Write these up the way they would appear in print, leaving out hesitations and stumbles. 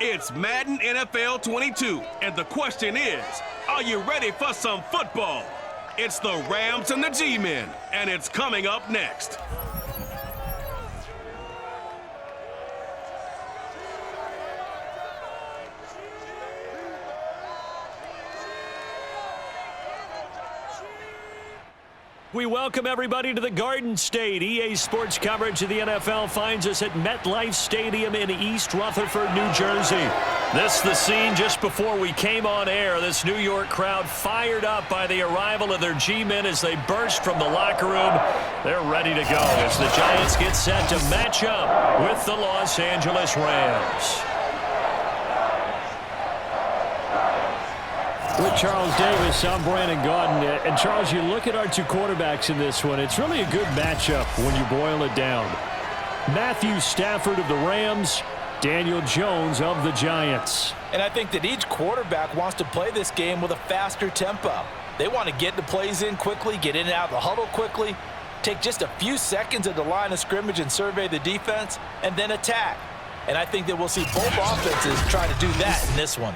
It's Madden NFL 22, and the question is, are you ready for some football? It's the Rams and the G-Men, and it's coming up next. We welcome everybody to the Garden State. EA Sports coverage of the NFL finds us at MetLife Stadium in East Rutherford, New Jersey. This the scene just before we came on air. This New York crowd fired up by the arrival of their G-men as they burst from the locker room. They're ready to go as the Giants get set to match up with the Los Angeles Rams. With Charles Davis, I'm Brandon Gaudin. And Charles, you look at our two quarterbacks in this one, it's really a good matchup when you boil it down. Matthew Stafford of the Rams, Daniel Jones of the Giants. And I think that each quarterback wants to play this game with a faster tempo. They want to get the plays in quickly, get in and out of the huddle quickly, take just a few seconds at the line of scrimmage and survey the defense, and then attack. And I think that we'll see both offenses try to do that in this one.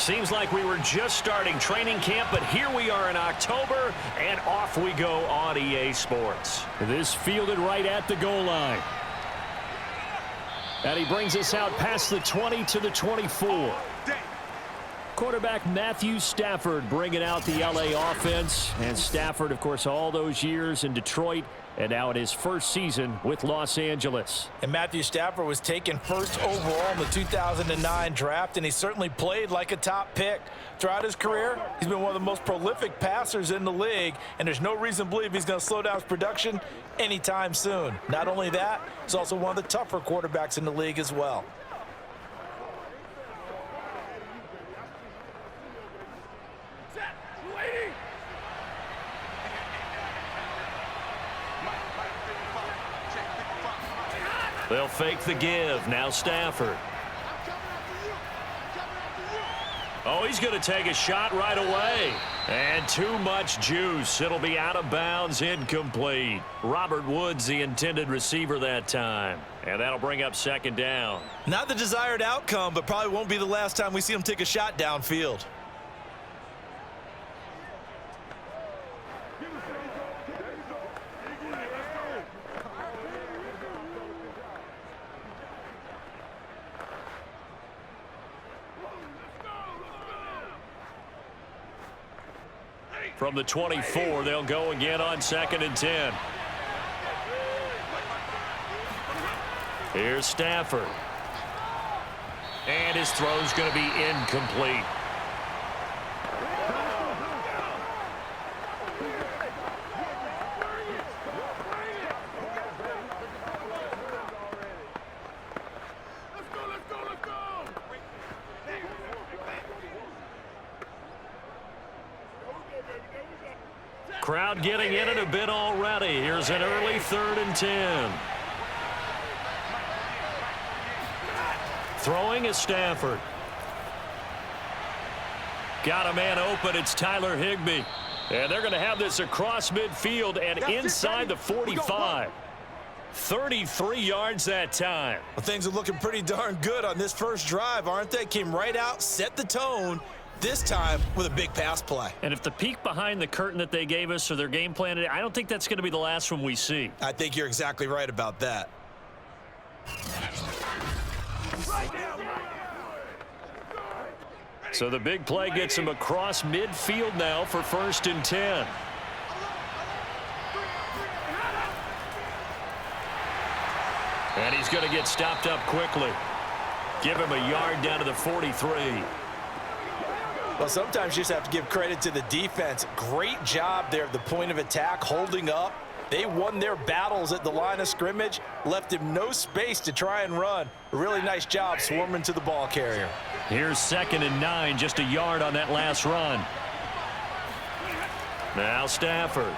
Seems like we were just starting training camp, but here we are in October, and off we go on EA Sports. This fielded right at the goal line. And he brings us out past the 20 to the 24. Quarterback Matthew Stafford bringing out the LA offense. And Stafford, of course, all those years in Detroit, and now in his first season with Los Angeles. And Matthew Stafford was taken first overall in the 2009 draft, and he certainly played like a top pick. Throughout his career, he's been one of the most prolific passers in the league, and there's no reason to believe he's going to slow down his production anytime soon. Not only that, he's also one of the tougher quarterbacks in the league as well. They'll fake the give. Now Stafford. Oh, he's going to take a shot right away. And too much juice. It'll be out of bounds, incomplete. Robert Woods, the intended receiver that time. And that'll bring up second down. Not the desired outcome, but probably won't be the last time we see him take a shot downfield. From the 24, they'll go again on second and 10. Here's Stafford. And his throw's going to be incomplete. Crowd getting in it a bit already. Here's an early 3rd and 10. Throwing is Stafford. Got a man open. It's Tyler Higbee. And they're going to have this across midfield and inside the 45. 33 yards that time. Well, things are looking pretty darn good on this first drive, aren't they? Came right out, set the tone, this time with a big pass play. And if the peek behind the curtain that they gave us or their game plan, I don't think that's going to be the last one we see. I think you're exactly right about that. So the big play gets him across midfield now for 1st and 10. And he's going to get stopped up quickly. Give him a yard down to the 43. Well, sometimes you just have to give credit to the defense. Great job there at the point of attack, holding up. They won their battles at the line of scrimmage, left him no space to try and run. A really nice job swarming to the ball carrier. Here's 2nd and 9, just a yard on that last run. Now Stafford.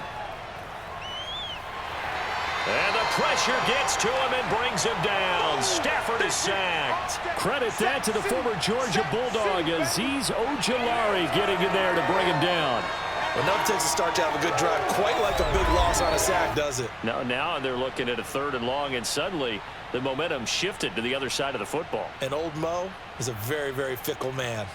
And the pressure gets to him and brings him down. Stafford is sacked. Credit that to the former Georgia Bulldog, Azeez Ojulari getting in there to bring him down. Enough takes a start to have a good drive. Quite like a big loss on a sack, does it? Now they're looking at a 3rd and long, and suddenly the momentum shifted to the other side of the football. And old Mo is a very, very fickle man.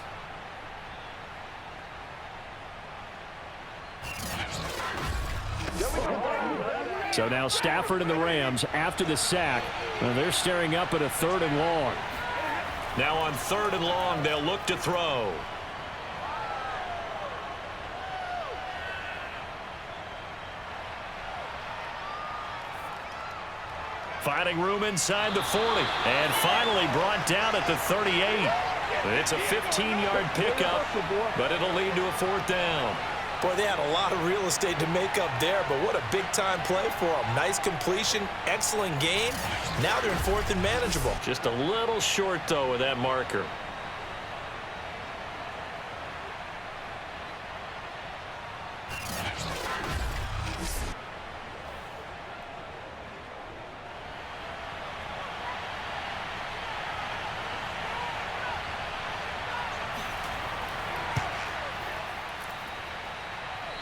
So now Stafford and the Rams, after the sack, they're staring up at a 3rd and long. Now on 3rd and long, they'll look to throw. Finding room inside the 40. And finally brought down at the 38. It's a 15-yard pickup, but it'll lead to a 4th down. Boy, they had a lot of real estate to make up there, but what a big-time play for them. Nice completion, excellent gain. Now they're in 4th and manageable. Just a little short, though, with that marker.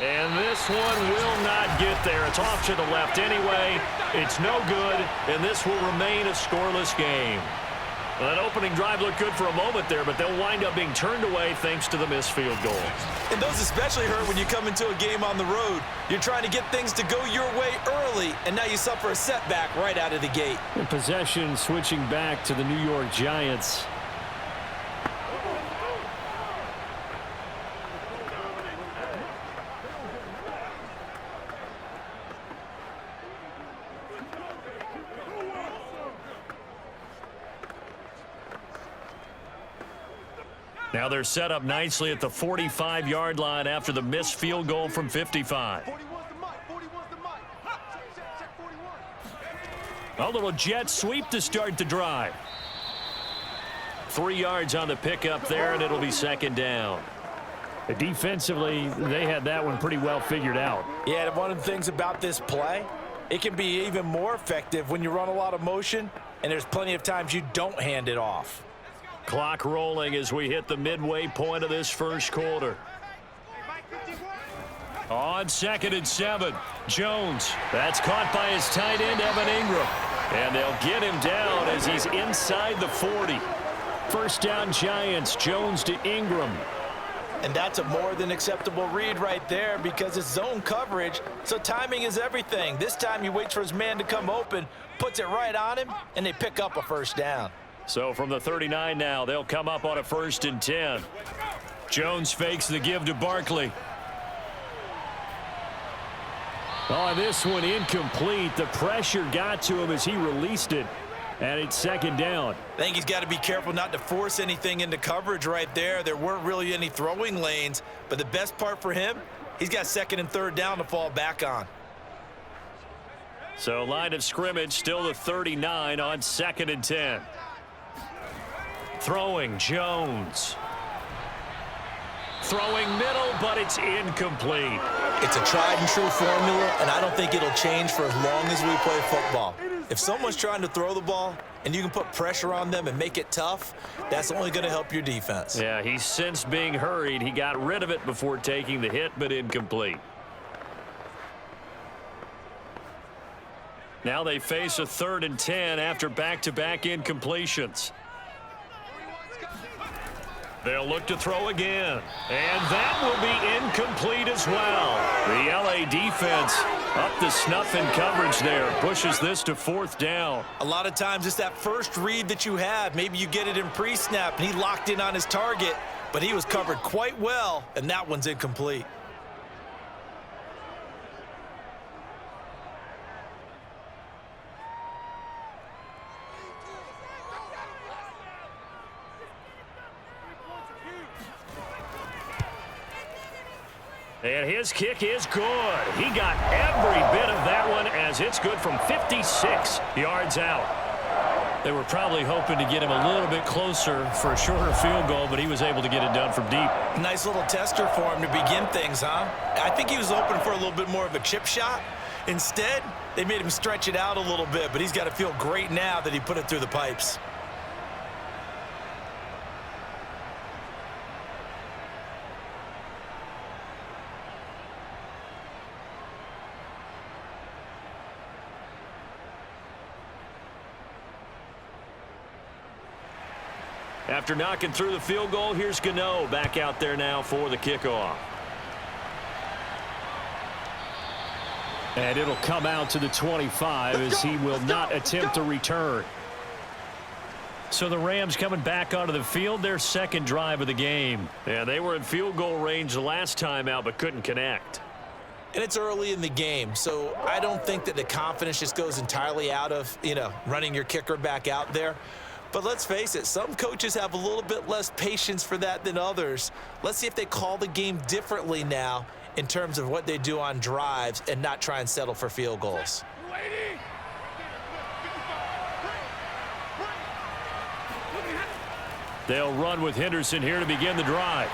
And this one will not get there. It's off to the left anyway. It's no good, and this will remain a scoreless game. Well, that opening drive looked good for a moment there, but they'll wind up being turned away thanks to the missed field goal. And those especially hurt when you come into a game on the road. You're trying to get things to go your way early, and now you suffer a setback right out of the gate. And possession switching back to the New York Giants. Now they're set up nicely at the 45-yard line after the missed field goal from 55. A little jet sweep to start the drive. 3 yards on the pickup there, and it'll be 2nd down. Defensively, they had that one pretty well figured out. Yeah, and one of the things about this play, it can be even more effective when you run a lot of motion, and there's plenty of times you don't hand it off. Clock rolling as we hit the midway point of this first quarter. On 2nd and 7, Jones. That's caught by his tight end, Evan Ingram. And they'll get him down as he's inside the 40. 1st down Giants, Jones to Ingram. And that's a more than acceptable read right there because it's zone coverage, so timing is everything. This time he waits for his man to come open, puts it right on him, and they pick up a 1st down. So from the 39 now, they'll come up on a 1st and 10. Jones fakes the give to Barkley. Oh, this one incomplete. The pressure got to him as he released it, and it's 2nd down. I think he's got to be careful not to force anything into coverage right there. There weren't really any throwing lanes, but the best part for him, he's got 2nd and 3rd down to fall back on. So line of scrimmage still the 39 on 2nd and 10. Throwing, Jones. Throwing middle, but it's incomplete. It's a tried and true formula, and I don't think it'll change for as long as we play football. If someone's trying to throw the ball and you can put pressure on them and make it tough, that's only going to help your defense. Yeah, he's since being hurried. He got rid of it before taking the hit, but incomplete. Now they face a 3rd and 10 after back-to-back incompletions. They'll look to throw again. And that will be incomplete as well. The LA defense up to snuff in coverage there. Pushes this to 4th down. A lot of times it's that first read that you have. Maybe you get it in pre-snap and he locked in on his target, but he was covered quite well, and that one's incomplete. And his kick is good. He got every bit of that one as it's good from 56 yards out. They were probably hoping to get him a little bit closer for a shorter field goal, but he was able to get it done from deep. Nice little tester for him to begin things, huh? I think he was hoping for a little bit more of a chip shot. Instead, they made him stretch it out a little bit, but he's got to feel great now that he put it through the pipes. After knocking through the field goal, here's Gano back out there now for the kickoff. And it'll come out to the 25 as he will not attempt to return. So the Rams coming back onto the field, their second drive of the game. Yeah, they were in field goal range the last time out but couldn't connect. And it's early in the game, so I don't think that the confidence just goes entirely out of, running your kicker back out there. But let's face it, some coaches have a little bit less patience for that than others. Let's see if they call the game differently now in terms of what they do on drives and not try and settle for field goals. They'll run with Henderson here to begin the drive.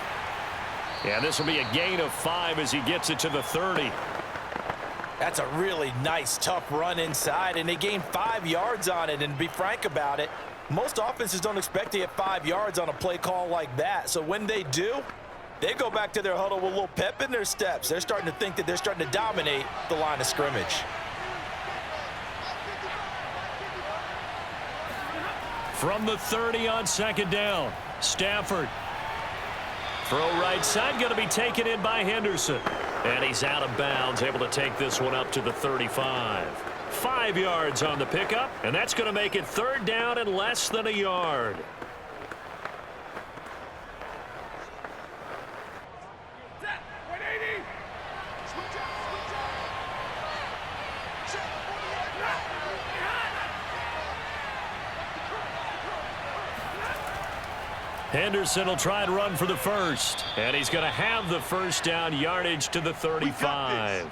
And this will be a gain of 5 as he gets it to the 30. That's a really nice, tough run inside, and they gained 5 yards on it. And to be frank about it, most offenses don't expect to get 5 yards on a play call like that. So when they do, they go back to their huddle with a little pep in their steps. They're starting to think that they're starting to dominate the line of scrimmage. From the 30 on 2nd down, Stafford. Throw right side, going to be taken in by Henderson. And he's out of bounds, able to take this one up to the 35. 5 yards on the pickup, and that's going to make it 3rd down and less than a yard. Henderson will try and run for the first, and he's going to have the first down, yardage to the 35.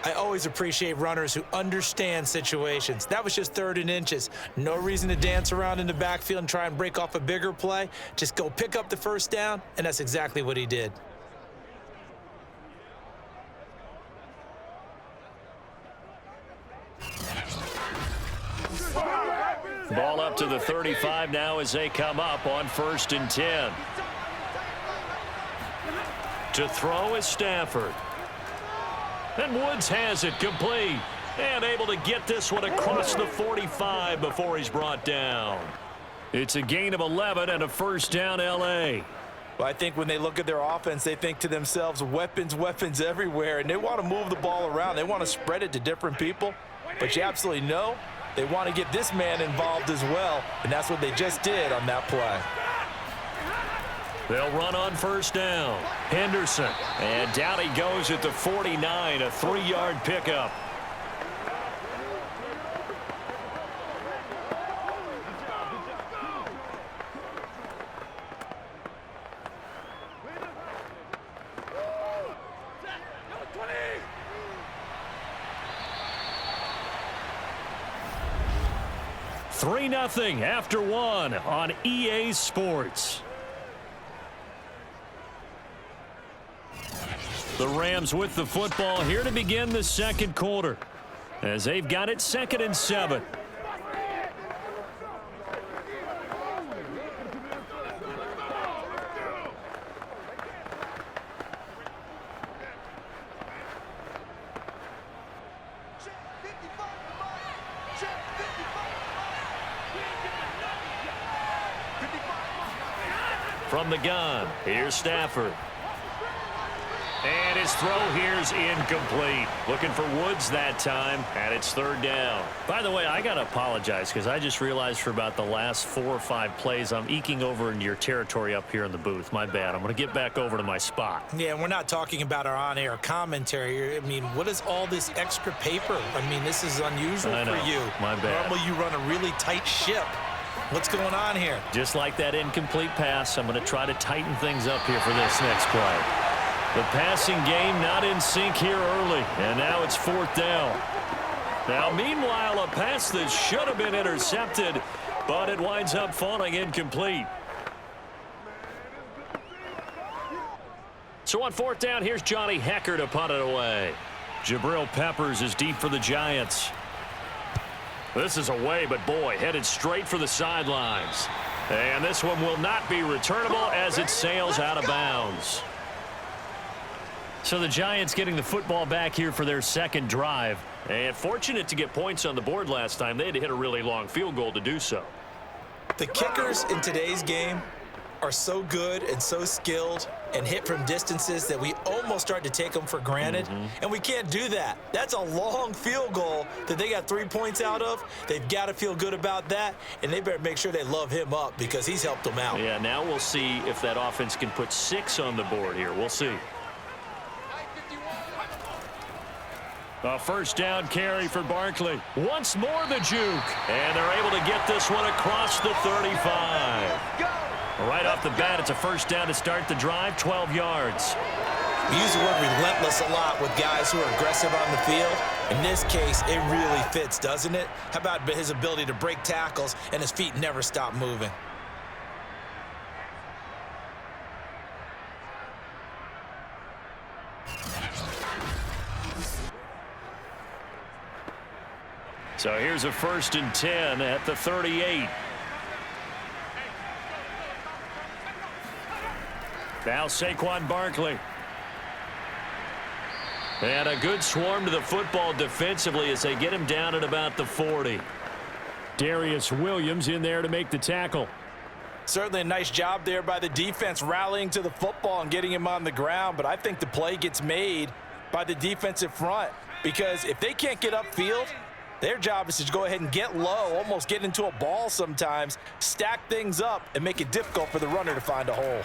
I always appreciate runners who understand situations. That was just 3rd and inches. No reason to dance around in the backfield and try and break off a bigger play. Just go pick up the first down, and that's exactly what he did. Ball up to the 35 now as they come up on 1st and 10. To throw is Stafford. And Woods has it complete. And able to get this one across the 45 before he's brought down. It's a gain of 11 and a first down L.A. Well, I think when they look at their offense, they think to themselves, weapons, weapons everywhere. And they want to move the ball around. They want to spread it to different people. But you absolutely know they want to get this man involved as well. And that's what they just did on that play. They'll run on 1st down. Henderson. And down he goes at the 49, a 3-yard pickup. Three 3-0 after 1 on EA Sports. The Rams with the football here to begin the 2nd quarter as they've got it 2nd and 7. From the gun, here's Stafford. And his throw here's incomplete. Looking for Woods that time, and it's third down. By the way, I got to apologize because I just realized for about the last 4 or 5 plays, I'm eking over into your territory up here in the booth. My bad. I'm going to get back over to my spot. Yeah, we're not talking about our on-air commentary. I mean, what is all this extra paper? I mean, this is unusual for you. My bad. Normally you run a really tight ship. What's going on here? Just like that incomplete pass, I'm going to try to tighten things up here for this next play. The passing game not in sync here early, and now it's fourth down. Now, meanwhile, a pass that should have been intercepted, but it winds up falling incomplete. So on fourth down, here's Johnny Hecker to punt it away. Jabril Peppers is deep for the Giants. This is away, but boy, headed straight for the sidelines. And this one will not be returnable as it sails out of bounds. So the Giants getting the football back here for their second drive. And fortunate to get points on the board last time. They had to hit a really long field goal to do so. The kickers in today's game are so good and so skilled and hit from distances that we almost start to take them for granted. And we can't do that. That's a long field goal that they got 3 points out of. They've got to feel good about that, and they better make sure they love him up because he's helped them out. Yeah, now we'll see if that offense can put 6 on the board here. We'll see. A first down carry for Barkley. Once more the juke. And they're able to get this one across the 35. Right off the bat, it's a first down to start the drive, 12 yards. We use the word relentless a lot with guys who are aggressive on the field. In this case, it really fits, doesn't it? How about his ability to break tackles and his feet never stop moving? So here's a 1st and 10 at the 38. Now Saquon Barkley. And a good swarm to the football defensively as they get him down at about the 40. Darius Williams in there to make the tackle. Certainly a nice job there by the defense rallying to the football and getting him on the ground, but I think the play gets made by the defensive front because if they can't get upfield, their job is to go ahead and get low, almost get into a ball sometimes, stack things up, and make it difficult for the runner to find a hole.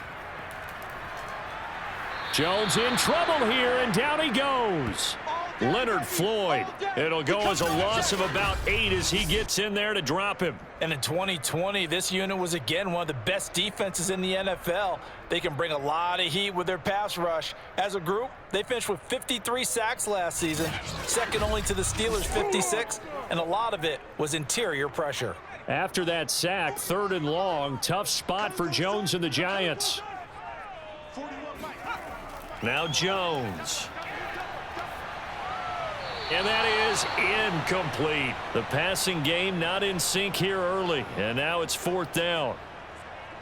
Jones in trouble here, and down he goes. Leonard Floyd. It'll go as a loss of about 8 as he gets in there to drop him. And in 2020, this unit was, again, one of the best defenses in the NFL. They can bring a lot of heat with their pass rush. As a group, they finished with 53 sacks last season, second only to the Steelers' 56, and a lot of it was interior pressure. After that sack, 3rd and long, tough spot for Jones and the Giants. Now Jones. And that is incomplete. The passing game not in sync here early. And now it's 4th down.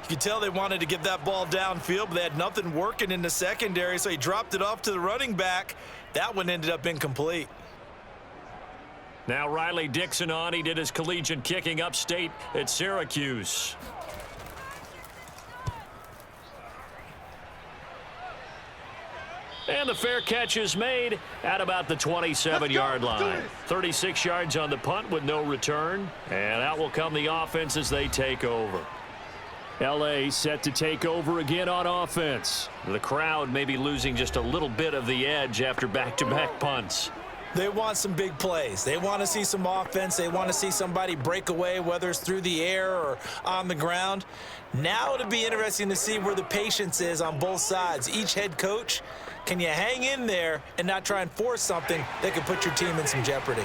You can tell they wanted to get that ball downfield, but they had nothing working in the secondary, so he dropped it off to the running back. That one ended up incomplete. Now Riley Dixon on. He did his collegiate kicking upstate at Syracuse. And the fair catch is made at about the 27-yard line. 36 yards on the punt with no return. And out will come the offense as they take over. L.A. set to take over again on offense. The crowd may be losing just a little bit of the edge after back-to-back punts. They want some big plays. They want to see some offense. They want to see somebody break away, whether it's through the air or on the ground. Now it'll be interesting to see where the patience is on both sides. Each head coach, can you hang in there and not try and force something that could put your team in some jeopardy?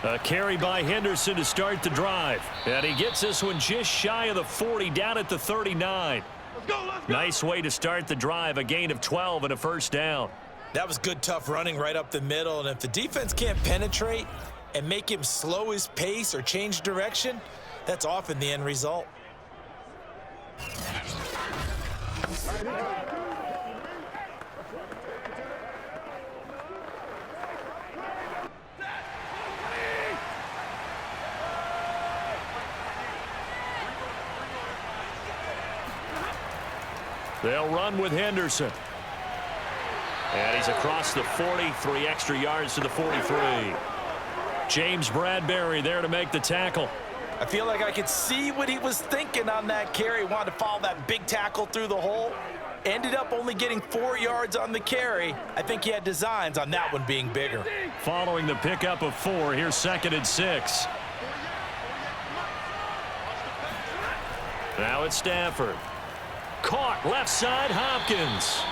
A carry by Henderson to start the drive. And he gets this one just shy of the 40, down at the 39. Let's go. Nice way to start the drive, a gain of 12 and a first down. That was good, tough running right up the middle. And if the defense can't penetrate and make him slow his pace or change direction, that's often the end result. They'll run with Henderson. And he's across the 40, 3 extra yards to the 43. James Bradbury there to make the tackle. I feel like I could see what he was thinking on that carry. He wanted to follow that big tackle through the hole. Ended up only getting 4 yards on the carry. I think he had designs on that one being bigger. Following the pickup of 4, here's 2nd and 6. Now it's Stafford. Caught left side, Hopkins.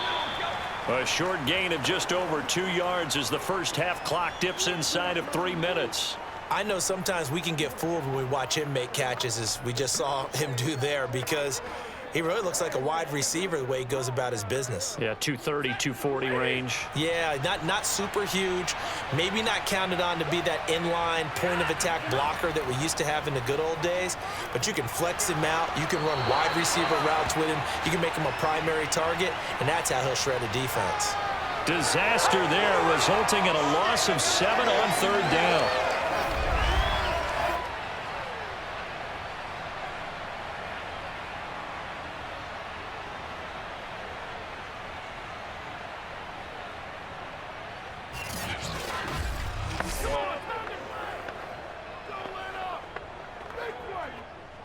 A short gain of just over 2 yards as the first half clock dips inside of 3 minutes. I know sometimes we can get fooled when we watch him make catches, as we just saw him do there, because he really looks like a wide receiver the way he goes about his business. Yeah, 230, 240 range. Yeah, not super huge. Maybe not counted on to be that inline point-of-attack blocker that we used to have in the good old days, but you can flex him out. You can run wide receiver routes with him. You can make him a primary target, and that's how he'll shred a defense. Disaster there, resulting in a loss of 7 on 3rd down.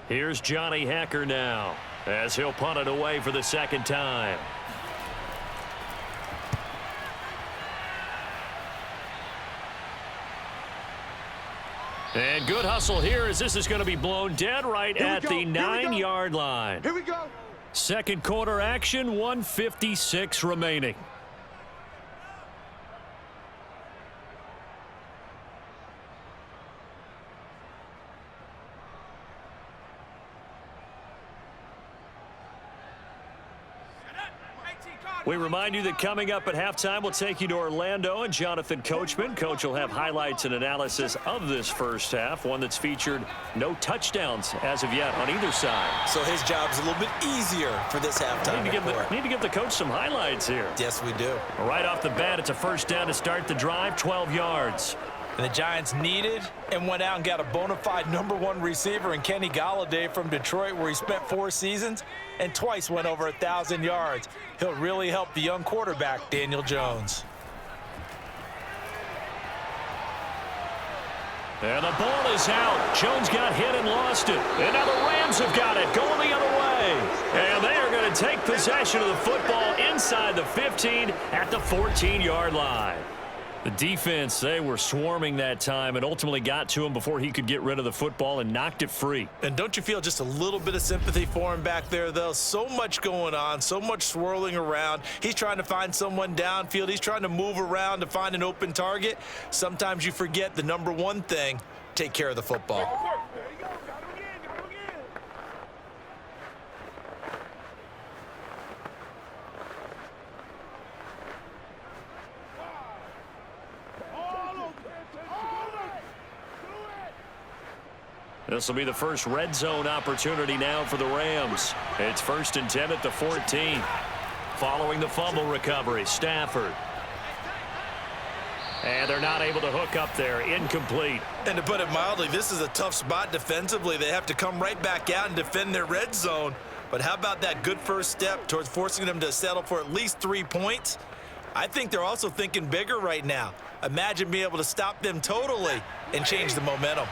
Here's Johnny Hacker now, as he'll punt it away for the 2nd time. And good hustle here, as this is going to be blown dead right at the 9-yard line. Here we go. Second quarter action, 1:56 remaining. We remind you that coming up at halftime, we'll take you to Orlando and Jonathan Coachman. Coach will have highlights and analysis of this first half, one that's featured no touchdowns as of yet on either side. So his job's a little bit easier for this halftime. Need to give the coach some highlights here. Yes, we do. Right off the bat, it's a first down to start the drive, 12 yards. And the Giants needed and went out and got a bona fide #1 receiver in Kenny Golladay from Detroit, where he spent 4 seasons and twice went over 1,000 yards. He'll really help the young quarterback, Daniel Jones. And the ball is out. Jones got hit and lost it. And now the Rams have got it, going the other way. And they are going to take possession of the football inside the 15 at the 14-yard line. The defense, they were swarming that time and ultimately got to him before he could get rid of the football and knocked it free. And don't you feel just a little bit of sympathy for him back there, though? So much going on, so much swirling around. He's trying to find someone downfield. He's trying to move around to find an open target. Sometimes you forget the #1 thing, take care of the football. This will be the first red zone opportunity now for the Rams. It's 1st and 10 at the 14. Following the fumble recovery, Stafford. And they're not able to hook up there. Incomplete. And to put it mildly, this is a tough spot defensively. They have to come right back out and defend their red zone. But how about that good first step towards forcing them to settle for at least 3 points? I think they're also thinking bigger right now. Imagine being able to stop them totally and change the momentum.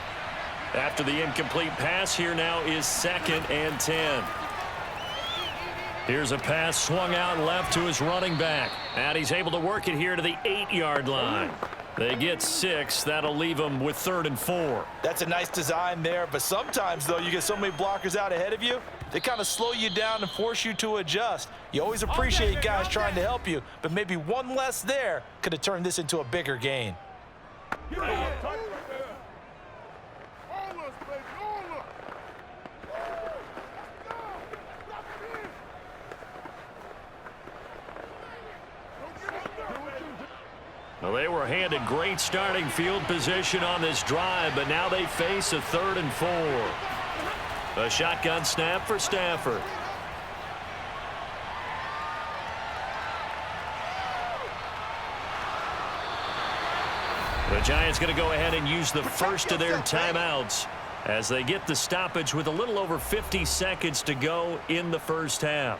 After the incomplete pass, here now is 2nd and 10. Here's a pass swung out left to his running back. And he's able to work it here to the 8-yard line. They get 6. That'll leave them with 3rd and 4. That's a nice design there, but sometimes, though, you get so many blockers out ahead of you, they kind of slow you down and force you to adjust. You always appreciate guys trying to help you, but maybe one less there could have turned this into a bigger gain. Well, they were handed great starting field position on this drive, but now they face a 3rd and 4. A shotgun snap for Stafford. The Giants going to go ahead and use the first of their timeouts as they get the stoppage with a little over 50 seconds to go in the first half.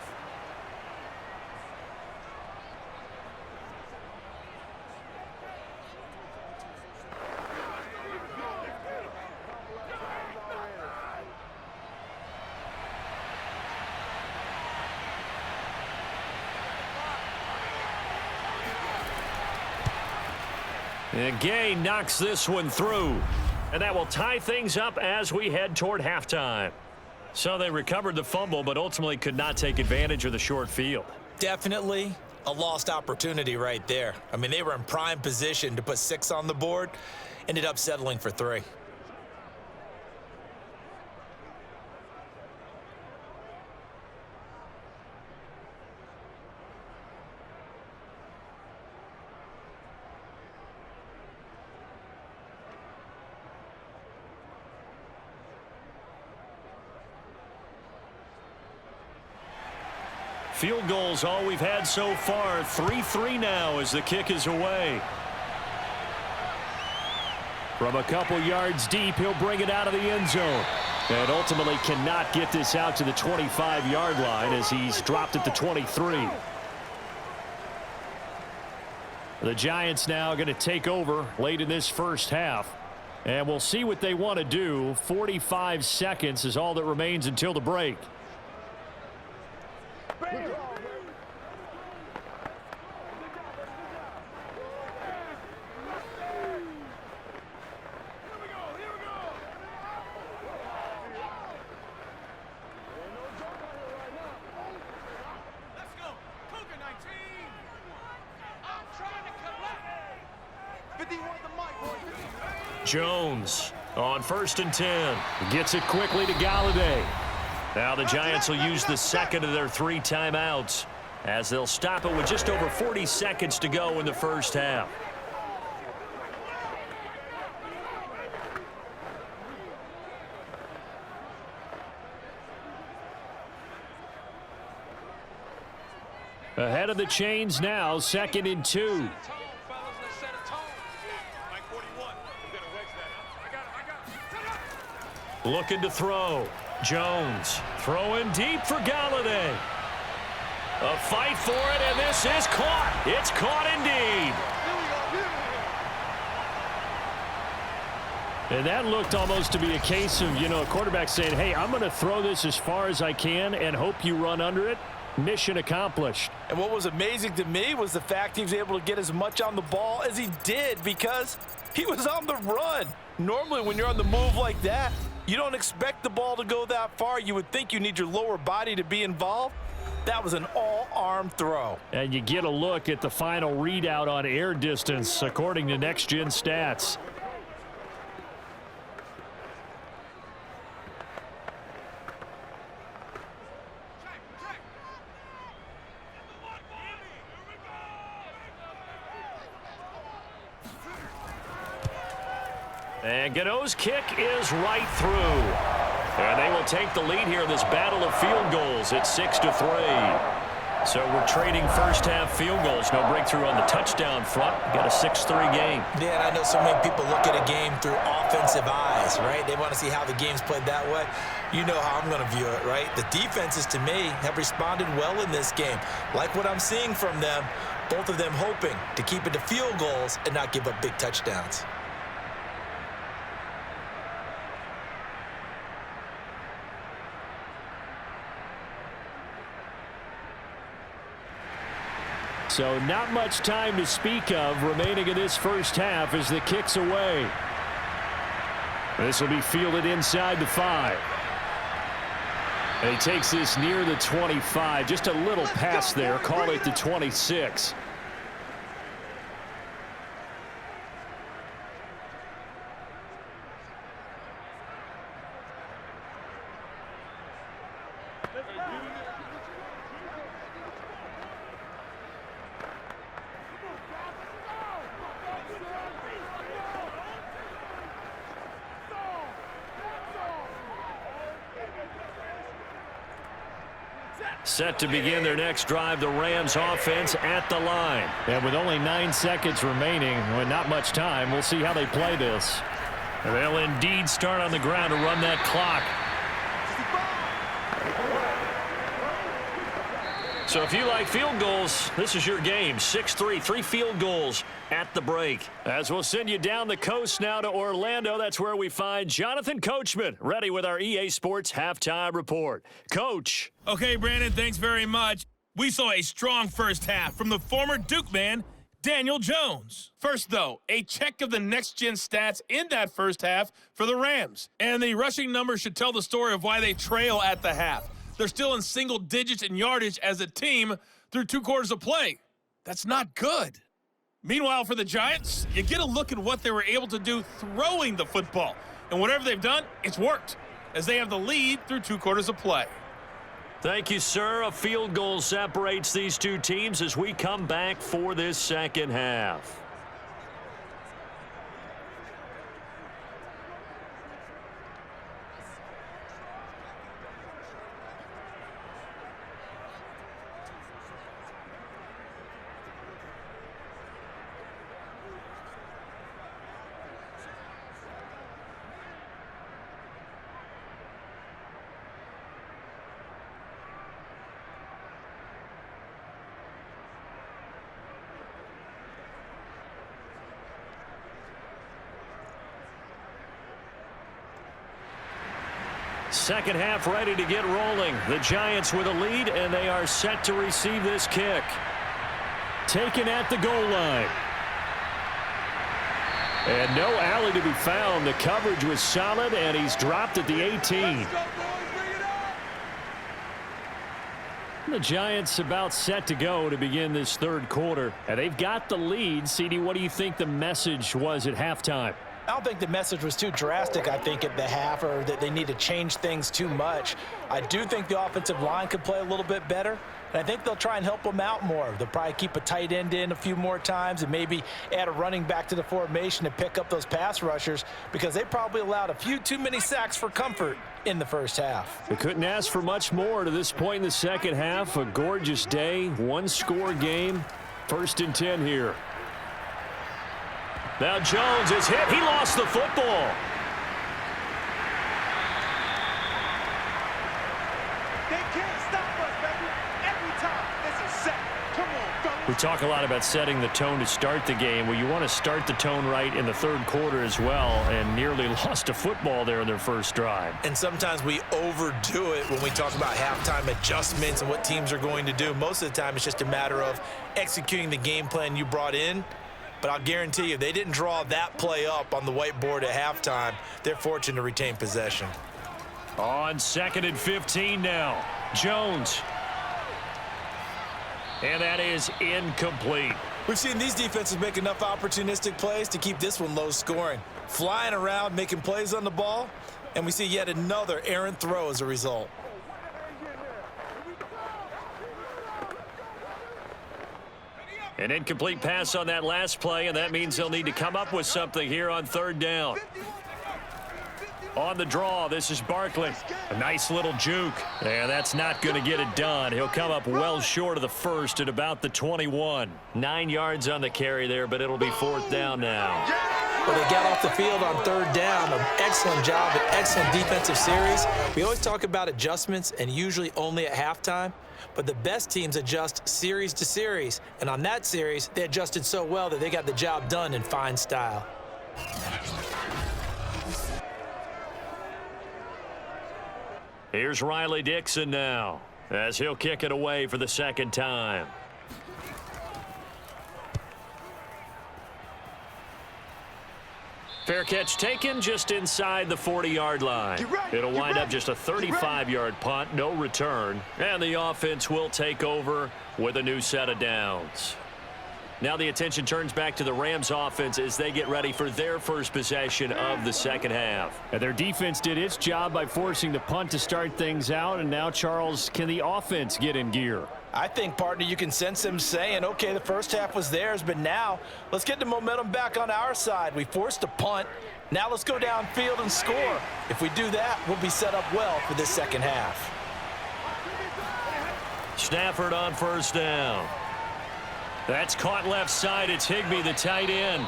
And Gay knocks this one through. And that will tie things up as we head toward halftime. So they recovered the fumble, but ultimately could not take advantage of the short field. Definitely a lost opportunity right there. I mean, they were in prime position to put 6 on the board, ended up settling for 3. Field goals all we've had so far. 3-3 now as the kick is away. From a couple yards deep, he'll bring it out of the end zone. And ultimately cannot get this out to the 25-yard line as he's dropped at the 23. The Giants now going to take over late in this first half. And we'll see what they want to do. 45 seconds is all that remains until the break. Jones on 1st and 10. Gets it quickly to Galladay. Now the Giants will use the second of their 3 timeouts as they'll stop it with just over 40 seconds to go in the first half. Ahead of the chains now, 2nd and 2. Looking to throw. Jones throwing deep for Galladay. A fight for it, and this is caught. It's caught indeed. And that looked almost to be a case of, a quarterback saying, hey, I'm going to throw this as far as I can and hope you run under it. Mission accomplished. And what was amazing to me was the fact he was able to get as much on the ball as he did because he was on the run. Normally when you're on the move like that, you don't expect the ball to go that far. You would think you need your lower body to be involved. That was an all-arm throw. And you get a look at the final readout on air distance according to Next Gen Stats. And Gano's kick is right through. And they will take the lead here in this battle of field goals at 6-3. So we're trading first half field goals. No breakthrough on the touchdown front. Got a 6-3 game. Yeah, and I know so many people look at a game through offensive eyes, right? They want to see how the game's played that way. You know how I'm going to view it, right? The defenses, to me, have responded well in this game. Like what I'm seeing from them, both of them hoping to keep it to field goals and not give up big touchdowns. So not much time to speak of remaining in this first half as the kick's away. This will be fielded inside the 5. And he takes this near the 25. Just a little pass there. Call it the 26. Set to begin their next drive, the Rams offense at the line. And with only 9 seconds remaining, with not much time, we'll see how they play this. And they'll indeed start on the ground to run that clock. So if you like field goals, this is your game. 6-3, 3 field goals at the break. As we'll send you down the coast now to Orlando, that's where we find Jonathan Coachman, ready with our EA Sports Halftime Report. Coach. Okay, Brandon, thanks very much. We saw a strong first half from the former Duke man, Daniel Jones. First, though, a check of the next-gen stats in that first half for the Rams. And the rushing numbers should tell the story of why they trail at the half. They're still in single digits in yardage as a team through 2 quarters of play. That's not good. Meanwhile, for the Giants, you get a look at what they were able to do throwing the football. And whatever they've done, it's worked, as they have the lead through 2 quarters of play. Thank you, sir. A field goal separates these two teams as we come back for this second half. Second half ready to get rolling. The Giants with a lead, and they are set to receive this kick. Taken at the goal line. And no alley to be found. The coverage was solid, and he's dropped at the 18. The Giants about set to go to begin this third quarter. And they've got the lead. CD, what do you think the message was at halftime? I don't think the message was too drastic, I think, at the half, or that they need to change things too much. I do think the offensive line could play a little bit better, and I think they'll try and help them out more. They'll probably keep a tight end in a few more times and maybe add a running back to the formation to pick up those pass rushers, because they probably allowed a few too many sacks for comfort in the first half. They couldn't ask for much more to this point in the second half. A gorgeous day, 1-score game. 1st and 10 here. Now Jones is hit. He lost the football. They can't stop us, baby. Every time. It's a set. Come on, fellas. We talk a lot about setting the tone to start the game. Well, you want to start the tone right in the third quarter as well, and nearly lost a football there in their first drive. And sometimes we overdo it when we talk about halftime adjustments and what teams are going to do. Most of the time, it's just a matter of executing the game plan you brought in. But I'll guarantee you, they didn't draw that play up on the whiteboard at halftime. They're fortunate to retain possession. On 2nd and 15 now. Jones. And that is incomplete. We've seen these defenses make enough opportunistic plays to keep this one low scoring. Flying around, making plays on the ball, and we see yet another errant throw as a result. An incomplete pass on that last play, and that means they'll need to come up with something here on 3rd down. On the draw, this is Barkley. A nice little juke. And that's not going to get it done. He'll come up well short of the first at about the 21. 9 yards on the carry there, but it'll be 4th down now. Well, they got off the field on 3rd down. An excellent job, an excellent defensive series. We always talk about adjustments, and usually only at halftime. But the best teams adjust series to series. And on that series, they adjusted so well that they got the job done in fine style. Here's Riley Dixon now, as he'll kick it away for the 2nd time. Fair catch taken just inside the 40-yard line. It'll wind up just a 35-yard punt, no return. And the offense will take over with a new set of downs. Now the attention turns back to the Rams offense as they get ready for their first possession of the second half. And their defense did its job by forcing the punt to start things out. And now, Charles, can the offense get in gear? I think, partner, you can sense them saying, okay, the first half was theirs, but now let's get the momentum back on our side. We forced a punt. Now let's go downfield and score. If we do that, we'll be set up well for this second half. Stafford on 1st down. That's caught left side. It's Higbee, the tight end.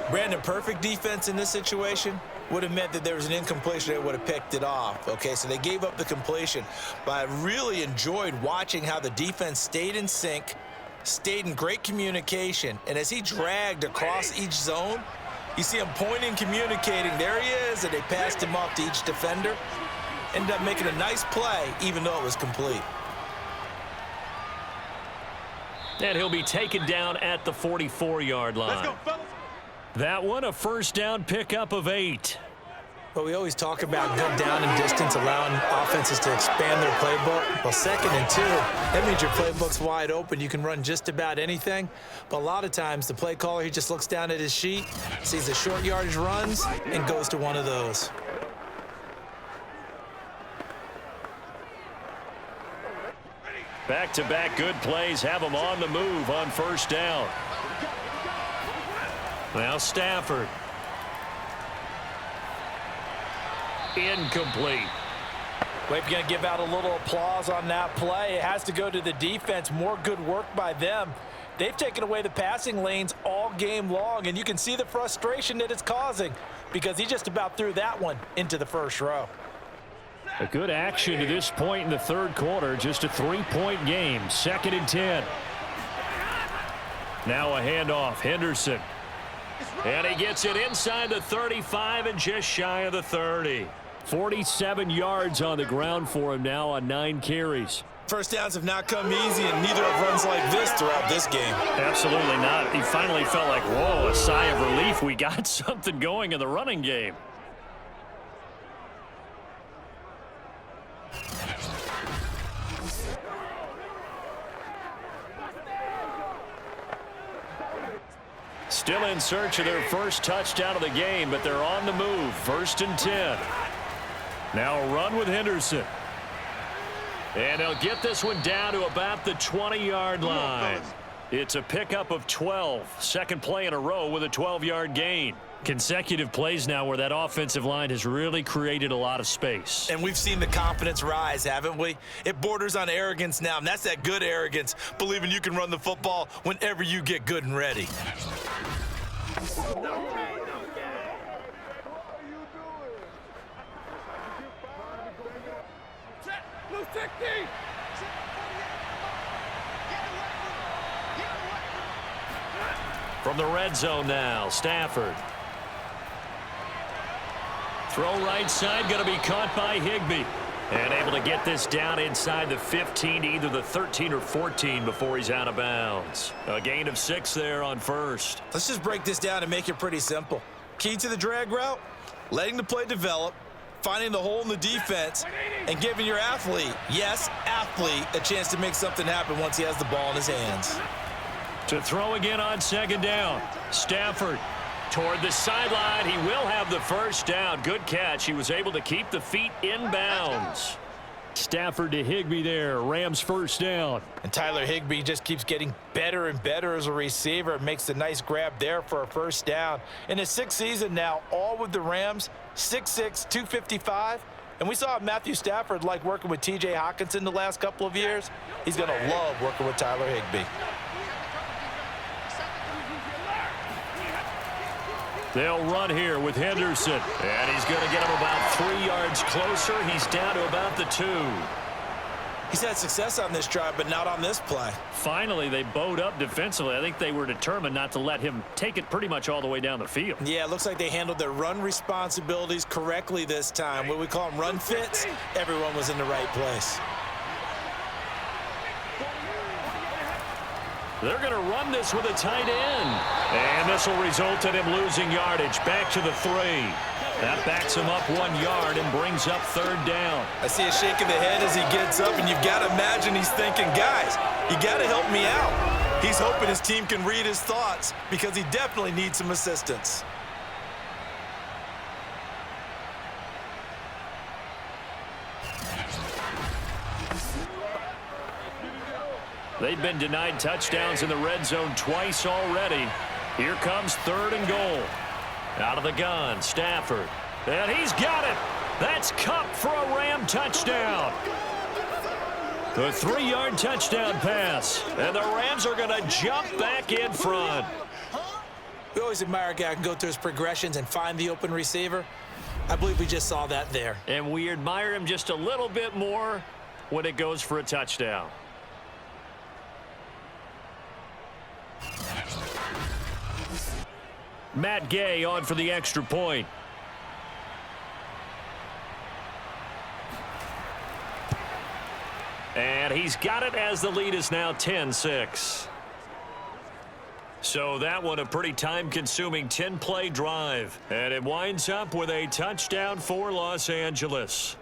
Brandon, perfect defense in this situation would have meant that there was an incompletion. They would have picked it off. Okay, so they gave up the completion. But I really enjoyed watching how the defense stayed in sync, stayed in great communication. And as he dragged across each zone, you see him pointing, communicating. There he is, and they passed him off to each defender. Ended up making a nice play, even though it was complete. And he'll be taken down at the 44-yard line. Let's go, fellas. That one, a first down pickup of 8. But we always talk about good down and distance, allowing offenses to expand their playbook. Well, 2nd and 2, that means your playbook's wide open. You can run just about anything. But a lot of times, the play caller, he just looks down at his sheet, sees the short yardage runs, and goes to one of those. Back-to-back good plays have them on the move on first down. Now Stafford. Incomplete. Well, if you're going to give out a little applause on that play, it has to go to the defense. More good work by them. They've taken away the passing lanes all game long, and you can see the frustration that it's causing because he just about threw that one into the first row. A good action to this point in the third quarter. Just a 3-point game. 2nd and 10. Now a handoff. Henderson. And he gets it inside the 35 and just shy of the 30. 47 yards on the ground for him now on 9 carries. First downs have not come easy, and neither have runs like this throughout this game. Absolutely not. He finally felt like, whoa, a sigh of relief. We got something going in the running game. Still in search of their first touchdown of the game, but they're on the move. 1st and 10. Now a run with Henderson. And he'll get this one down to about the 20-yard line. It's a pickup of 12. Second play in a row with a 12-yard gain. Consecutive plays now where that offensive line has really created a lot of space. And we've seen the confidence rise, haven't we? It borders on arrogance now, and that's that good arrogance, believing you can run the football whenever you get good and ready. From the red zone now, Stafford. Throw right side, going to be caught by Higbee. And able to get this down inside the 15, either the 13 or 14 before he's out of bounds. A gain of 6 there on first. Let's just break this down and make it pretty simple. Key to the drag route, letting the play develop, finding the hole in the defense, and giving your athlete, yes, athlete, a chance to make something happen once he has the ball in his hands. To throw again on 2nd down. Stafford toward the sideline. He will have the first down. Good catch. He was able to keep the feet in bounds. Stafford to Higbee there. Rams first down. And Tyler Higbee just keeps getting better and better as a receiver. Makes a nice grab there for a first down. In his 6th season now, all with the Rams, 6'6", 255. And we saw Matthew Stafford like working with T.J. Hockenson the last couple of years. He's going to love working with Tyler Higbee. They'll run here with Henderson. And he's going to get him about 3 yards closer. He's down to about the 2. He's had success on this drive, but not on this play. Finally, they bowed up defensively. I think they were determined not to let him take it pretty much all the way down the field. Yeah, it looks like they handled their run responsibilities correctly this time. What we call them run fits, everyone was in the right place. They're going to run this with a tight end. And this will result in him losing yardage. Back to the 3. That backs him up 1 yard and brings up 3rd down. I see a shake of the head as he gets up, and you've got to imagine he's thinking, guys, you got to help me out. He's hoping his team can read his thoughts because he definitely needs some assistance. They've been denied touchdowns in the red zone twice already. Here comes 3rd and goal. Out of the gun, Stafford. And he's got it. That's Kupp for a Ram touchdown. The 3-yard touchdown pass. And the Rams are going to jump back in front. We always admire a guy who can go through his progressions and find the open receiver. I believe we just saw that there. And we admire him just a little bit more when it goes for a touchdown. Matt Gay on for the extra point. And he's got it as the lead is now 10-6. So that one a pretty time-consuming 10-play drive. And it winds up with a touchdown for Los Angeles.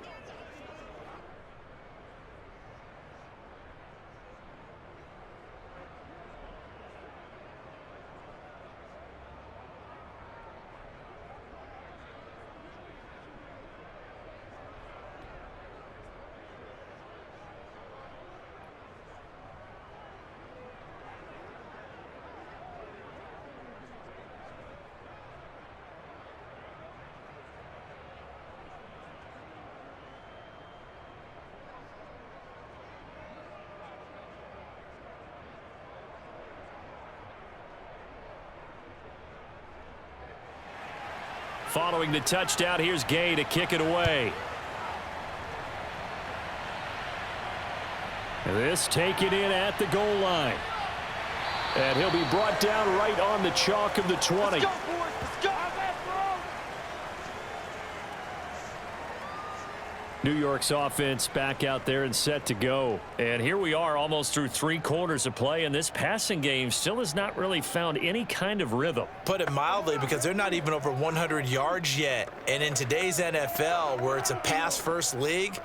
Following the touchdown, here's Gay to kick it away. This taken in at the goal line. And he'll be brought down right on the chalk of the 20. Let's go, boys. Let's go. New York's offense back out there and set to go. And here we are almost through 3 quarters of play, and this passing game still has not really found any kind of rhythm. Put it mildly, because they're not even over 100 yards yet. And in today's NFL, where it's a pass-first league,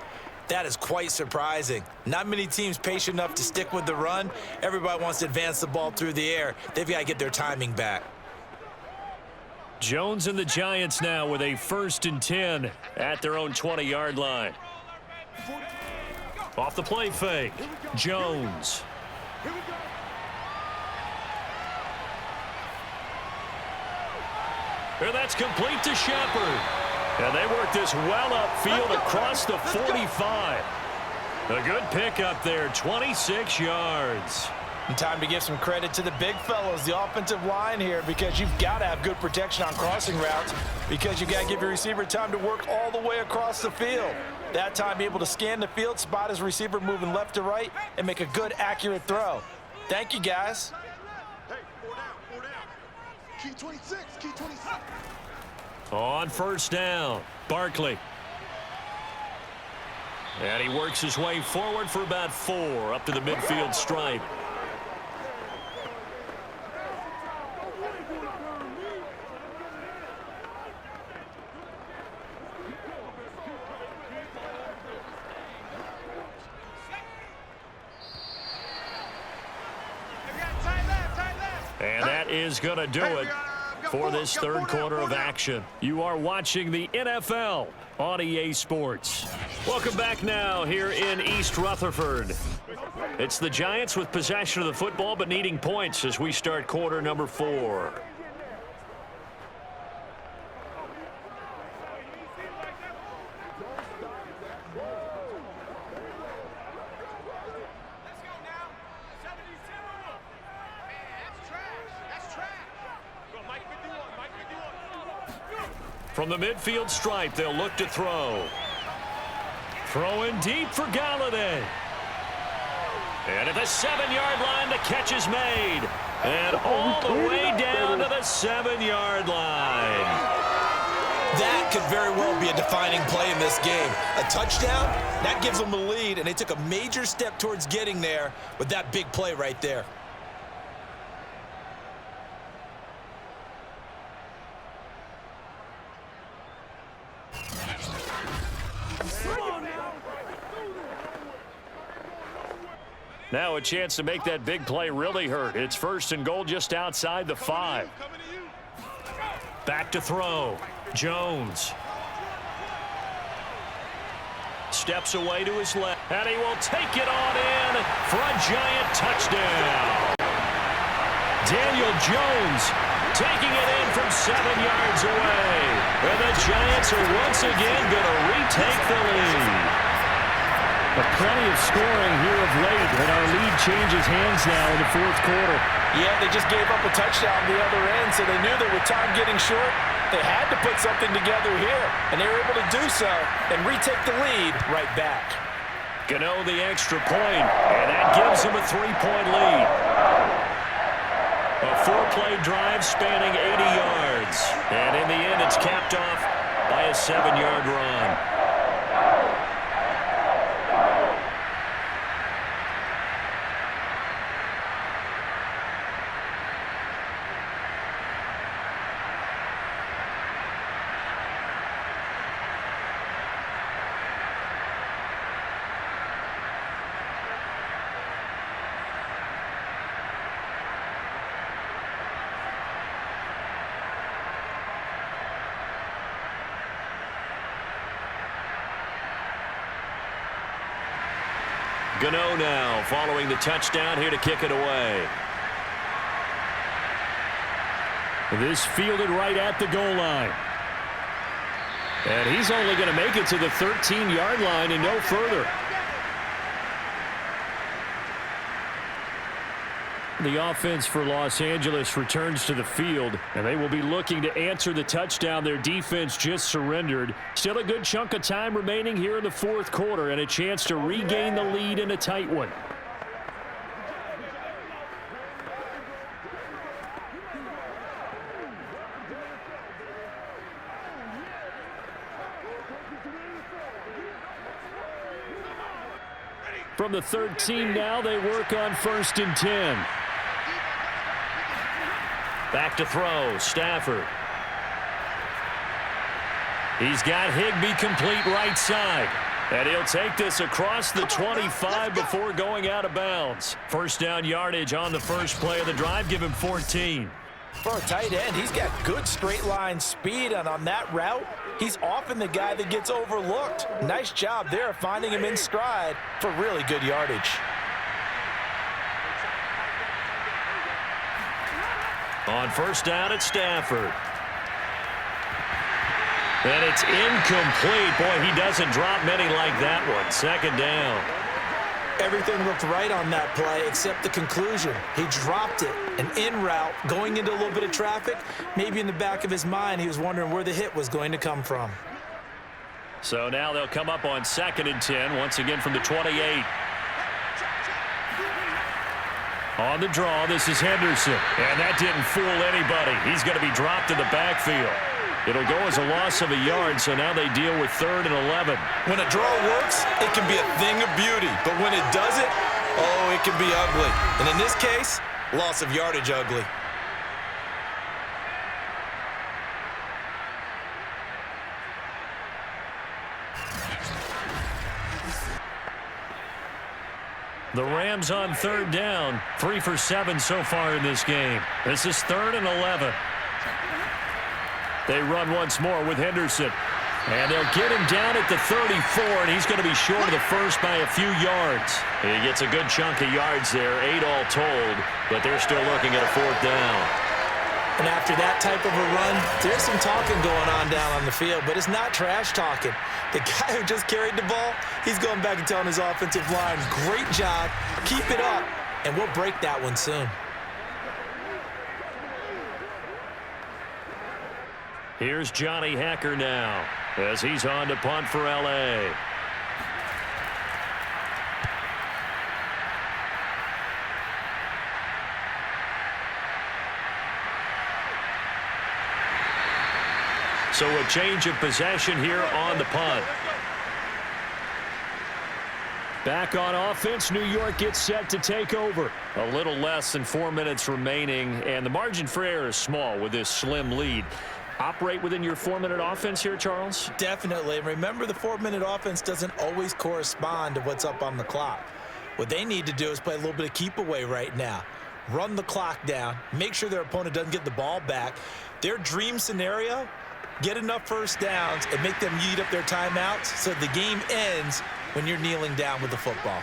that is quite surprising. Not many teams patient enough to stick with the run. Everybody wants to advance the ball through the air. They've got to get their timing back. Jones and the Giants now with a 1st and 10 at their own 20-yard line. Off the play fake, Jones. And that's complete to Shepard. And they work this well upfield across the 45. A good pickup there, 26 yards. And time to give some credit to the big fellows, the offensive line here, because you've got to have good protection on crossing routes, because you've got to give your receiver time to work all the way across the field. That time, be able to scan the field, spot his receiver moving left to right, and make a good, accurate throw. Thank you, guys. Hey, 4 down. Key 26, key 26. On 1st down, Barkley. And he works his way forward for about 4 up to the midfield stripe. And that is going to do it for this 3rd quarter of action. You are watching the NFL on EA Sports. Welcome back now here in East Rutherford. It's the Giants with possession of the football but needing points as we start quarter number 4. From the midfield stripe, they'll look to throw. Throwing deep for Galladay. And at the 7-yard line, the catch is made. And all the way down to the 7-yard line. That could very well be a defining play in this game. A touchdown, that gives them a lead, and they took a major step towards getting there with that big play right there. Now a chance to make that big play really hurt. It's 1st and goal just outside the 5. Back to throw. Jones. Steps away to his left. And he will take it on in for a Giant touchdown. Daniel Jones taking it in from 7 yards away. And the Giants are once again going to retake the lead. Plenty of scoring here of late, and our lead changes hands now in the 4th quarter. Yeah, they just gave up a touchdown the other end, so they knew that with time getting short, they had to put something together here, and they were able to do so and retake the lead right back. Gano the extra point, and that gives them a 3-point lead. A 4-play drive spanning 80 yards, and in the end it's capped off by a 7-yard run. Gano now following the touchdown here to kick it away. This fielded right at the goal line. And he's only going to make it to the 13-yard line and no further. The offense for Los Angeles returns to the field, and they will be looking to answer the touchdown their defense just surrendered. Still a good chunk of time remaining here in the fourth quarter and a chance to regain the lead in a tight one. From the 13 now, they work on 1st and 10. Back to throw, Stafford. He's got Higbee complete right side. And he'll take this across the 25 before going out of bounds. First down yardage on the first play of the drive. Give him 14. For a tight end, he's got good straight line speed, and on that route, he's often the guy that gets overlooked. Nice job there finding him in stride for really good yardage. On first down, it's Stafford. And it's incomplete. Boy, he doesn't drop many like that one. Second down. Everything looked right on that play except the conclusion. He dropped it, an in route, going into a little bit of traffic. Maybe in the back of his mind, he was wondering where the hit was going to come from. So now they'll come up on 2nd and 10, once again from the 28. On the draw, this is Henderson. And that didn't fool anybody. He's going to be dropped in the backfield. It'll go as a loss of a yard, so now they deal with 3rd and 11. When a draw works, it can be a thing of beauty. But when it doesn't, oh, it can be ugly. And in this case, loss of yardage ugly. The Rams on 3rd down, 3 for 7 so far in this game. This is 3rd and 11. They run once more with Henderson. And they'll get him down at the 34, and he's going to be short of the first by a few yards. He gets a good chunk of yards there, 8 all told, but they're still looking at a 4th down. And after that type of a run, there's some talking going on down on the field, but it's not trash talking. The guy who just carried the ball, he's going back and telling his offensive line, great job, keep it up, and we'll break that one soon. Here's Johnny Hacker now as he's on to punt for L.A. So a change of possession here on the punt. Back on offense, New York gets set to take over. A little less than 4 minutes remaining, and the margin for error is small with this slim lead. Operate within your 4-minute offense here, Charles? Definitely. And remember, the 4-minute offense doesn't always correspond to what's up on the clock. What they need to do is play a little bit of keep away right now. Run the clock down. Make sure their opponent doesn't get the ball back. Their dream scenario, get enough first downs and make them eat up their timeouts so the game ends when you're kneeling down with the football.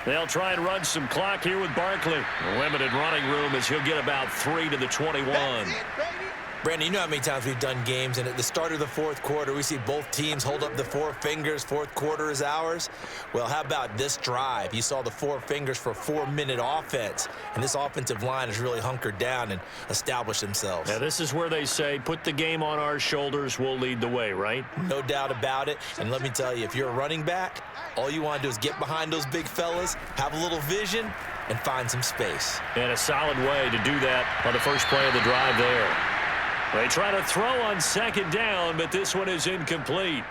They'll try and run some clock here with Barkley. Limited running room as he'll get about 3 to the 21. Brandon, you know how many times we've done games, and at the start of the fourth quarter, we see both teams hold up the 4 fingers, fourth quarter is ours. Well, how about this drive? You saw the 4 fingers for a 4-minute offense, and this offensive line has really hunkered down and established themselves. Now, this is where they say, put the game on our shoulders, we'll lead the way, right? No doubt about it, and let me tell you, if you're a running back, all you want to do is get behind those big fellas, have a little vision, and find some space. And a solid way to do that on the first play of the drive there. They try to throw on 2nd down, but this one is incomplete.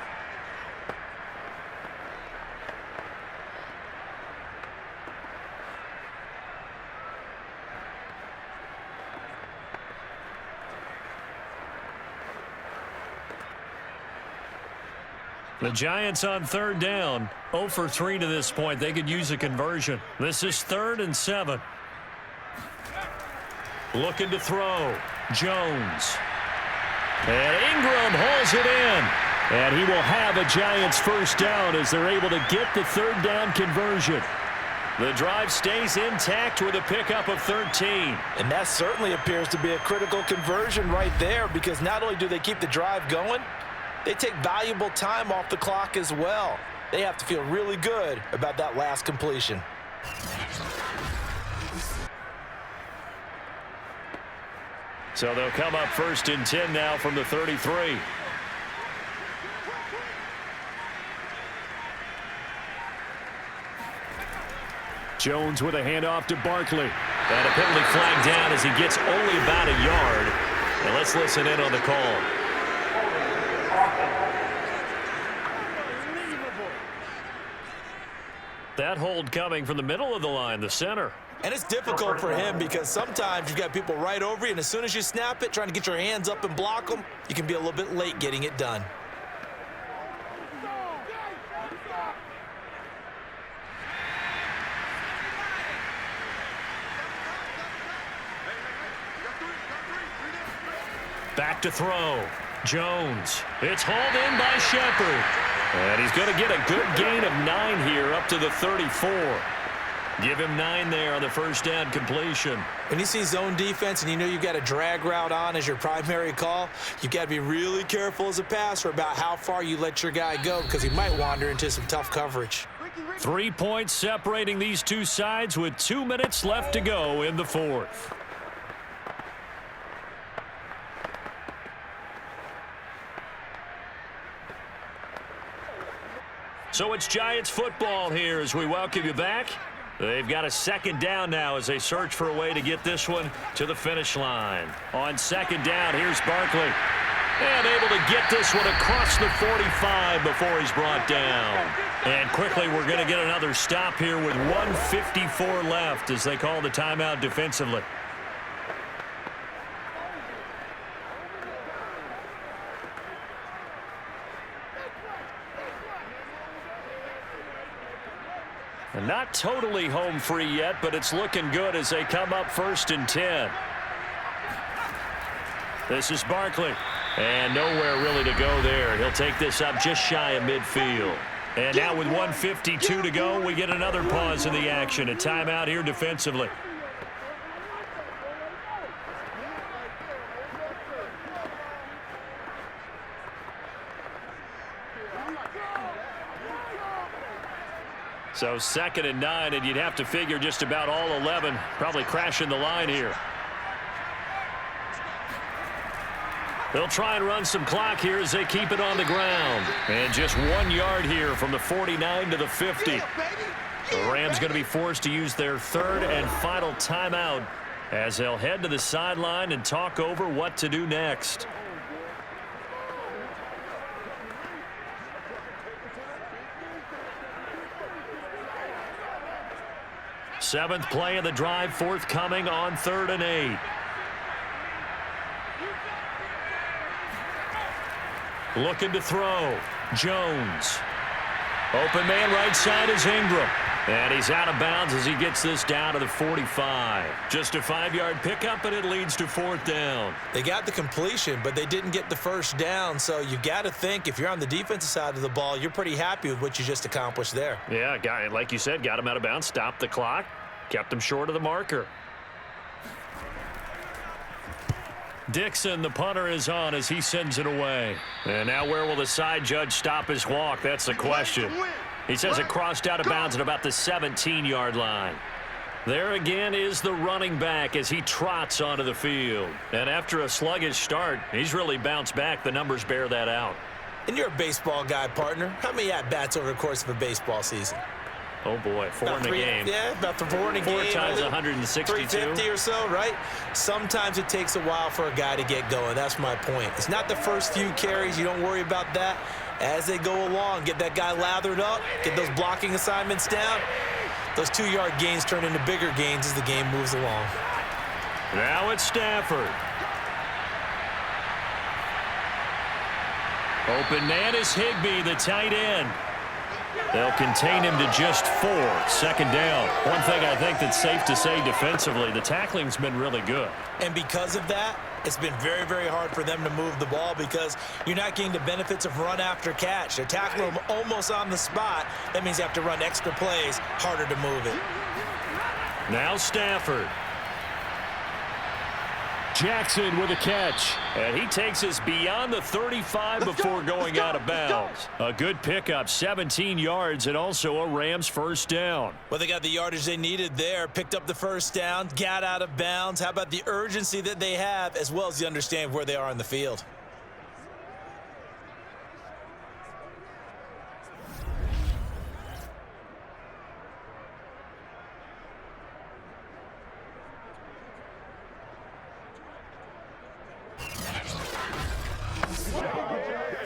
The Giants on 3rd down, 0 for 3 to this point. They could use a conversion. This is 3rd and 7. Looking to throw. Jones. And Ingram hauls it in. And he will have a Giants first down as they're able to get the third down conversion. The drive stays intact with a pickup of 13. And that certainly appears to be a critical conversion right there, because not only do they keep the drive going, they take valuable time off the clock as well. They have to feel really good about that last completion. So they'll come up 1st and 10 now from the 33. Jones with a handoff to Barkley. And a penalty flag down as he gets only about a yard. And let's listen in on the call. That hold coming from the middle of the line, the center. And it's difficult for him because sometimes you've got people right over you, and as soon as you snap it, trying to get your hands up and block them, you can be a little bit late getting it done. Back to throw. Jones. It's hauled in by Shepard. And he's going to get a good gain of 9 here up to the 34. Give him 9 there on the first down completion. When you see zone defense and you know you've got a drag route on as your primary call, you've got to be really careful as a passer about how far you let your guy go, because he might wander into some tough coverage. 3 points separating these two sides with 2 minutes left to go in the fourth. So it's Giants football here as we welcome you back. They've got a second down now as they search for a way to get this one to the finish line. On second down, here's Barkley. And able to get this one across the 45 before he's brought down. And quickly, we're going to get another stop here with 1:54 left as they call the timeout defensively. And not totally home free yet, but it's looking good as they come up 1st and 10. This is Barkley. And nowhere really to go there. He'll take this up just shy of midfield. And now with 1:52 to go, we get another pause in the action. A timeout here defensively. So 2nd and 9, and you'd have to figure just about all 11 probably crashing the line here. They'll try and run some clock here as they keep it on the ground. And just 1 yard here from the 49 to the 50. The Rams going to be forced to use their third and final timeout as they'll head to the sideline and talk over what to do next. Seventh play of the drive forthcoming on 3rd and 8. Looking to throw. Jones. Open man right side is Ingram. And he's out of bounds as he gets this down to the 45. Just a 5-yard pickup, and it leads to 4th down. They got the completion, but they didn't get the first down. So you got to think if you're on the defensive side of the ball, you're pretty happy with what you just accomplished there. Yeah, guy, like you said, got him out of bounds, stopped the clock, kept him short of the marker. Dixon, the punter, is on as he sends it away. And now where will the side judge stop his walk? That's the question. He says it crossed out of bounds at about the 17-yard line. There again is the running back as he trots onto the field. And after a sluggish start, he's really bounced back. The numbers bear that out. And you're a baseball guy, partner. How many at-bats over the course of a baseball season? Oh, boy, 4 in a game. Yeah, about 4 in a game. 4 times 162. 350 or so, right? Sometimes it takes a while for a guy to get going. That's my point. It's not the first few carries. You don't worry about that. As they go along, get that guy lathered up, get those blocking assignments down. Those 2-yard gains turn into bigger gains as the game moves along. Now it's Stafford. Open man is Higbee, the tight end. They'll contain him to just 4. Second down. One thing I think that's safe to say defensively, the tackling's been really good. And because of that, it's been very, very hard for them to move the ball because you're not getting the benefits of run after catch. They're tackling them almost on the spot. That means you have to run extra plays, harder to move it. Now Stafford. Jackson with a catch. And he takes us beyond the 35 before going out of bounds. A good pickup, 17 yards, and also a Rams first down. Well, they got the yardage they needed there, picked up the first down, got out of bounds. How about the urgency that they have as well as the understanding of where they are in the field?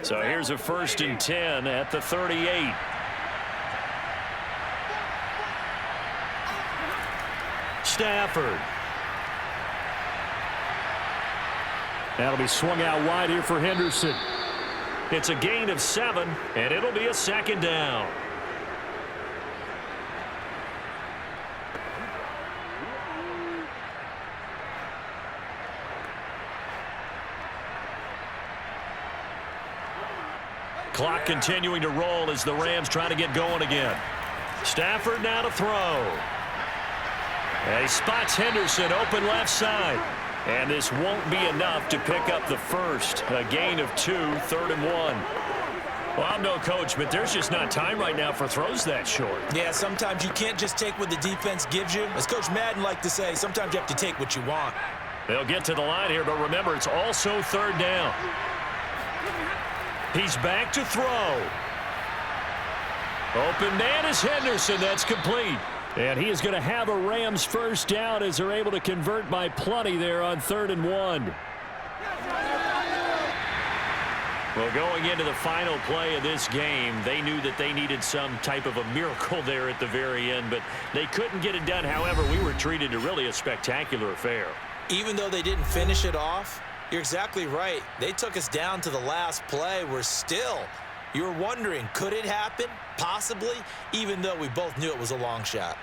So here's a 1st and 10 at the 38. Stafford. That'll be swung out wide here for Henderson. It's a gain of 7, and it'll be a 2nd down. Clock continuing to roll as the Rams try to get going again. Stafford now to throw. And he spots Henderson open left side. And this won't be enough to pick up the first. A gain of 2, 3rd and 1. Well, I'm no coach, but there's just not time right now for throws that short. Yeah, sometimes you can't just take what the defense gives you. As Coach Madden liked to say, sometimes you have to take what you want. They'll get to the line here, but remember, it's also 3rd down. He's back to throw. Open man is Henderson. That's complete. And he is going to have a Rams first down as they're able to convert by plenty there on 3rd and 1. Well, going into the final play of this game, they knew that they needed some type of a miracle there at the very end, but they couldn't get it done. However, we were treated to really a spectacular affair. Even though they didn't finish it off, you're exactly right. They took us down to the last play. We're still, you were wondering, could it happen? Possibly, even though we both knew it was a long shot.